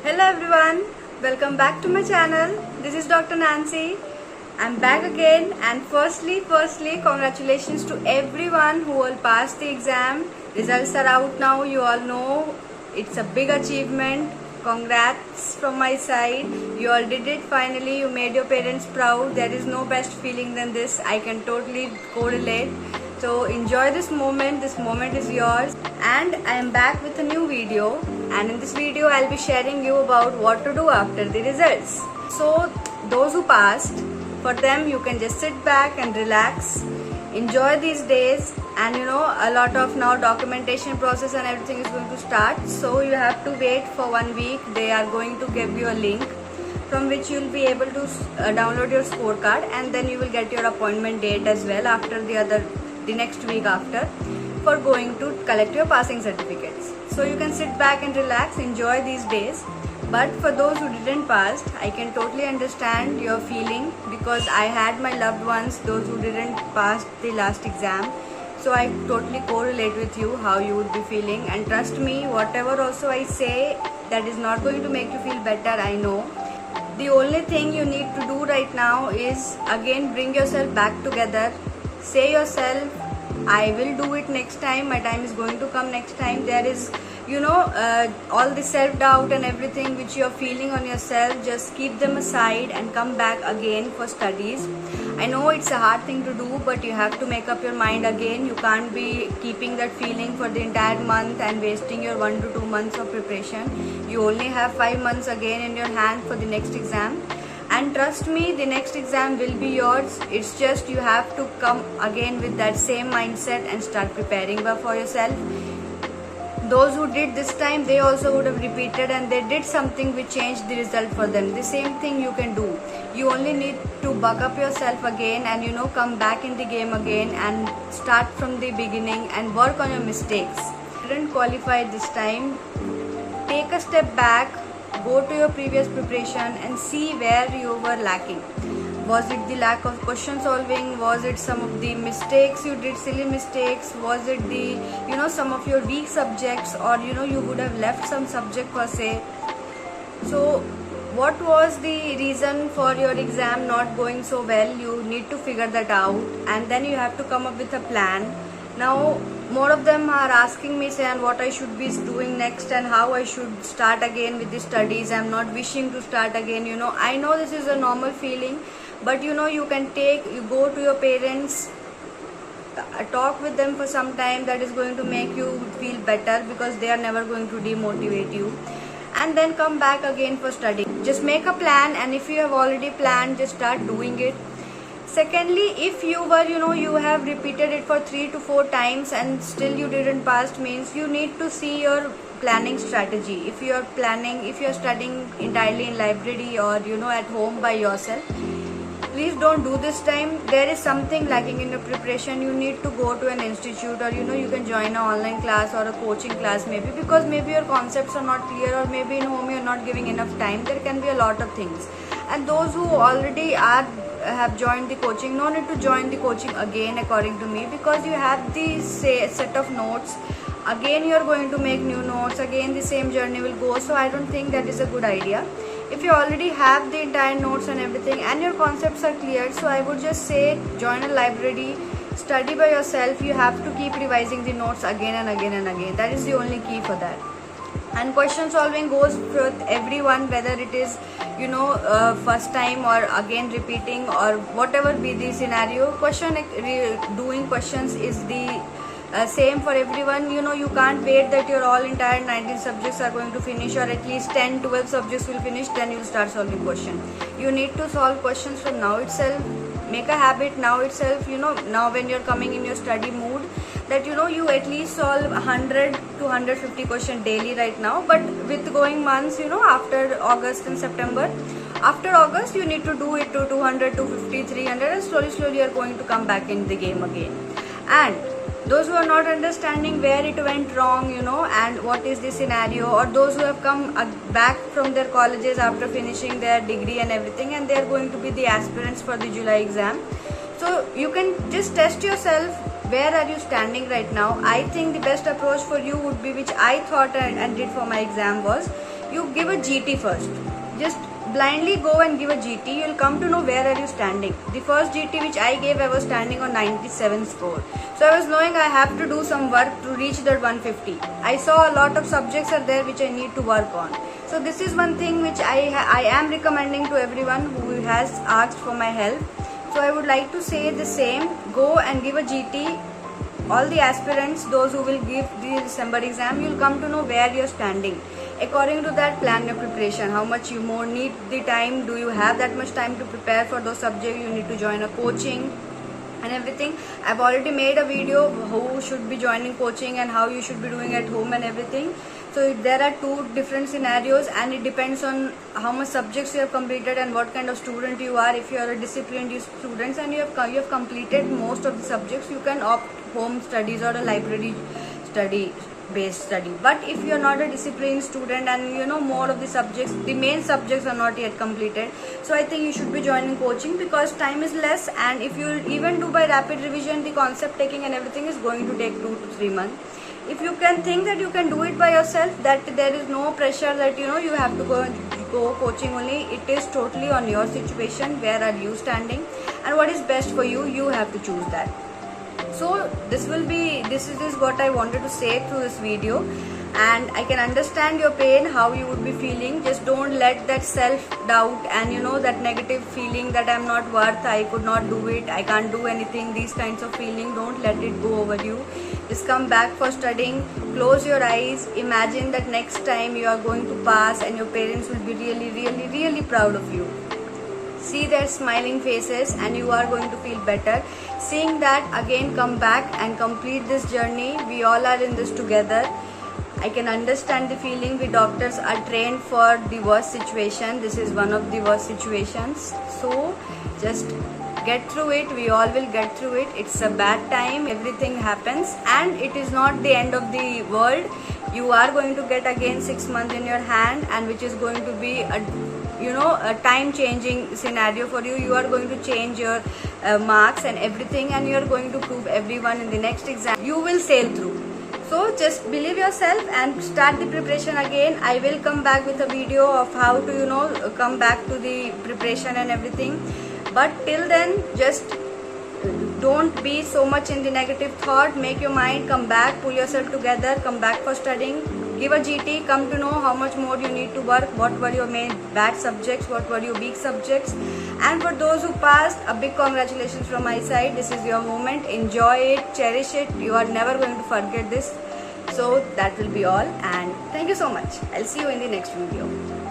Hello everyone, welcome back to my channel. This is Dr. Nancy. I'm back again, and firstly, congratulations to everyone who all passed the exam. Results are out now, you all know it's a big achievement. Congrats from my side. You all did it finally, you made your parents proud. There is no best feeling than this. I can totally correlate. So enjoy this moment is yours. And I am back with a new video, and in this video I'll be sharing you about what to do after the results. So those who passed, for them you can just sit back and relax, enjoy these days, and a lot of now documentation process and everything is going to start. So you have to wait for 1 week. They are going to give you a link from which you will be able to download your scorecard, and then you will get your appointment date as well after the next week after, for going to collect your passing certificates. So you can sit back and relax, enjoy these days. But for those who didn't pass, I can totally understand your feeling, because I had my loved ones, those who didn't pass the last exam. So I totally correlate with you how you would be feeling, and trust me, whatever also I say, that is not going to make you feel better, I know. The only thing you need to do right now is again bring yourself back together. Say yourself, I will do it next time, my time is going to come next time. There is all the self-doubt and everything which you are feeling on yourself, just keep them aside and come back again for studies. I know it's a hard thing to do, but you have to make up your mind again. You can't be keeping that feeling for the entire month and wasting your 1 to 2 months of preparation. You only have 5 months again in your hand for the next exam. And trust me, the next exam will be yours. It's just you have to come again with that same mindset and start preparing for yourself. Those who did this time, they also would have repeated, and they did something which changed the result for them. The same thing you can do. You only need to buck up yourself again and come back in the game again and start from the beginning and work on your mistakes. Didn't qualify this time, take a step back, go to your previous preparation and see where you were lacking. Was it the lack of question solving? Was it some of the mistakes you did, silly mistakes? Was it the some of your weak subjects, or you would have left some subject per se? So what was the reason for your exam not going so well? You need to figure that out, and then you have to come up with a plan. Now more of them are asking me, saying what I should be doing next and how I should start again with the studies. I'm not wishing to start again. I know this is a normal feeling, but you can you go to your parents, talk with them for some time. That is going to make you feel better, because they are never going to demotivate you. And then come back again for study. Just make a plan, and if you have already planned, just start doing it. Secondly, if you were you have repeated it for 3 to 4 times and still you didn't pass, means you need to see your planning strategy. If you are studying entirely in library or at home by yourself, please don't do this time. There is something lacking in your preparation. You need to go to an institute, or you can join an online class or a coaching class, maybe, because maybe your concepts are not clear, or maybe in home you're not giving enough time. There can be a lot of things. And those who already have joined the coaching, no need to join the coaching again, according to me, because you have the set of notes. Again you are going to make new notes, again the same journey will go. So I don't think that is a good idea. If you already have the entire notes and everything and your concepts are clear, so I would just say join a library, study by yourself. You have to keep revising the notes again and again and again. That is the only key for that. And question solving goes for everyone, whether it is first time or again repeating, or whatever be the scenario. Doing questions is the same for everyone. You can't wait that your all entire 19 subjects are going to finish, or at least 10-12 subjects will finish, then you'll start solving question. You need to solve questions from now itself. Make a habit now itself, now when you're coming in your study mood, that you at least solve 100 to 150 questions daily right now. But with going months, after August and September, after August you need to do it to 200, 250, 300, and slowly you're going to come back in the game again. And those who are not understanding where it went wrong, and what is the scenario, or those who have come back from their colleges after finishing their degree and everything, and they are going to be the aspirants for the July exam. So you can just test yourself, where are you standing right now. I think the best approach for you would be, which I thought and did for my exam, was you give a GT first. Just blindly go and give a GT. You'll come to know where are you standing. The first GT which I gave, I was standing on 97 score. So I was knowing I have to do some work to reach that 150. I saw a lot of subjects are there which I need to work on. So this is one thing which I am recommending to everyone who has asked for my help. So I would like to say the same. Go and give a GT. All the aspirants, those who will give the December exam, you'll come to know where you're standing. According to that, plan your preparation. How much you more need the time? Do you have that much time to prepare for those subjects? You need to join a coaching and everything. I've already made a video who should be joining coaching and how you should be doing at home and everything. So there are two different scenarios, and it depends on how much subjects you have completed and what kind of student you are. If you are a disciplined student and you have completed most of the subjects, you can opt home studies or a library based study. But if you are not a disciplined student and you know more of the subjects, the main subjects are not yet completed, so I think you should be joining coaching because time is less, and if you even do by rapid revision, the concept taking and everything is going to take 2 to 3 months. If you can think that you can do it by yourself, that there is no pressure that you have to go coaching only. It is totally on your situation. Where are you standing and what is best for you? You have to choose that. So this is what I wanted to say through this video, and I can understand your pain, how you would be feeling. Just don't let that self-doubt and that negative feeling that I'm not worth, I could not do it, I can't do anything, these kinds of feeling, don't let it go over you. Just come back for studying, close your eyes, imagine that next time you are going to pass and your parents will be really, really, really proud of you. See their smiling faces and you are going to feel better. Seeing that, again come back and complete this journey. We all are in this together. I can understand the feeling. We doctors are trained for the worst situation. This is one of the worst situations. So just get through it. We all will get through it. It's a bad time. Everything happens and it is not the end of the world. You are going to get again 6 months in your hand, and which is going to be a time changing scenario for you. You are going to change your marks and everything, and you are going to prove everyone in the next exam you will sail through. So just believe yourself and start the preparation again. I will come back with a video of how to come back to the preparation and everything, but till then just don't be so much in the negative thought. Make your mind, come back, pull yourself together, come back for studying. Give a GT, come to know how much more you need to work, what were your main bad subjects, what were your weak subjects. And for those who passed, a big congratulations from my side. This is your moment. Enjoy it, cherish it. You are never going to forget this. So that will be all, and thank you so much. I'll see you in the next video.